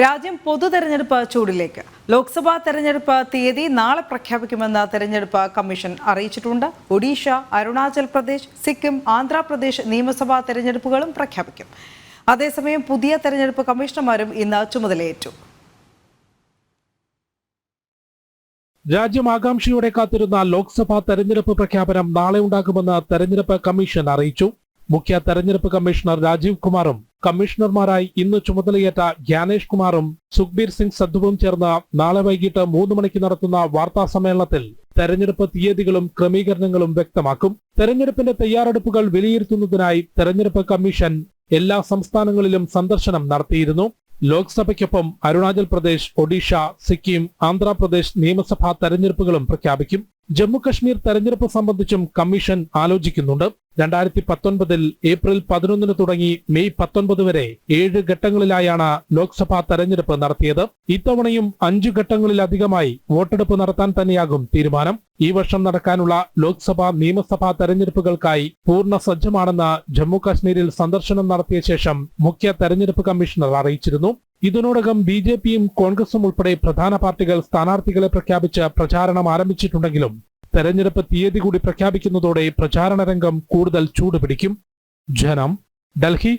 രാജ്യം പൊതുതെരഞ്ഞെടുപ്പ് ചൂടിലേക്ക്. ലോക്സഭാ തെരഞ്ഞെടുപ്പ് തീയതി നാളെ പ്രഖ്യാപിക്കുമെന്ന് തെരഞ്ഞെടുപ്പ് കമ്മീഷൻ അറിയിച്ചിട്ടുണ്ട്. ഒഡീഷ, അരുണാചൽ പ്രദേശ്, സിക്കിം, ആന്ധ്രാപ്രദേശ് നിയമസഭാ തെരഞ്ഞെടുപ്പുകളും പ്രഖ്യാപിക്കും. അതേസമയം പുതിയ തെരഞ്ഞെടുപ്പ് കമ്മീഷണർമാരും ഇന്ന് ചുമതലയേറ്റു. രാജ്യം ആകാംക്ഷയോടെ കാത്തിരുന്ന ലോക്സഭാ തെരഞ്ഞെടുപ്പ് പ്രഖ്യാപനം നാളെ ഉണ്ടാകുമെന്ന് തെരഞ്ഞെടുപ്പ് കമ്മീഷൻ അറിയിച്ചു. മുഖ്യ തെരഞ്ഞെടുപ്പ് കമ്മീഷണർ രാജീവ് കുമാറും കമ്മീഷണർമാരായി ഇന്ന് ചുമതലയേറ്റ ജ്ഞാനേഷ് കുമാറും സുഖ്ബീർ സിംഗ് സദ്ധുവും ചേർന്ന് നാളെ വൈകിട്ട് 3 മണിക്ക് നടത്തുന്ന വാർത്താ സമ്മേളനത്തിൽ തെരഞ്ഞെടുപ്പ് തീയതികളും ക്രമീകരണങ്ങളും വ്യക്തമാക്കും. തെരഞ്ഞെടുപ്പിന്റെ തയ്യാറെടുപ്പുകൾ വിലയിരുത്തുന്നതിനായി തെരഞ്ഞെടുപ്പ് കമ്മീഷൻ എല്ലാ സംസ്ഥാനങ്ങളിലും സന്ദർശനം നടത്തിയിരുന്നു. ലോക്സഭയ്ക്കൊപ്പം അരുണാചൽ പ്രദേശ്, ഒഡീഷ, സിക്കിം, ആന്ധ്രാപ്രദേശ് നിയമസഭാ തെരഞ്ഞെടുപ്പുകളും പ്രഖ്യാപിക്കും. ജമ്മുകശ്മീർ തെരഞ്ഞെടുപ്പ് സംബന്ധിച്ചും കമ്മീഷൻ ആലോചിക്കുന്നുണ്ട്. 2019 ഏപ്രിൽ 11 തുടങ്ങി മെയ് 19 വരെ 7 ഘട്ടങ്ങളിലായാണ് ലോക്സഭാ തെരഞ്ഞെടുപ്പ് നടത്തിയത്. ഇത്തവണയും 5 ഘട്ടങ്ങളിലധികമായി വോട്ടെടുപ്പ് നടത്താൻ തന്നെയാകും തീരുമാനം. ഈ വർഷം നടക്കാനുള്ള ലോക്സഭാ നിയമസഭാ തെരഞ്ഞെടുപ്പുകൾക്കായി പൂർണ്ണ സജ്ജമാണെന്ന് ജമ്മു കാശ്മീരിൽ സന്ദർശനം നടത്തിയ ശേഷം മുഖ്യ തെരഞ്ഞെടുപ്പ് കമ്മീഷണർ അറിയിച്ചിരുന്നു. ഇതിനോടകം BJPയും കോൺഗ്രസും ഉൾപ്പെടെ പ്രധാന പാർട്ടികൾ സ്ഥാനാർത്ഥികളെ പ്രഖ്യാപിച്ച് പ്രചാരണം ആരംഭിച്ചിട്ടുണ്ടെങ്കിലും തെരഞ്ഞെടുപ്പ് തീയതി കൂടി പ്രഖ്യാപിക്കുന്നതോടെ പ്രചാരണ രംഗം കൂടുതൽ ചൂടുപിടിക്കും. ജനം, ഡൽഹി.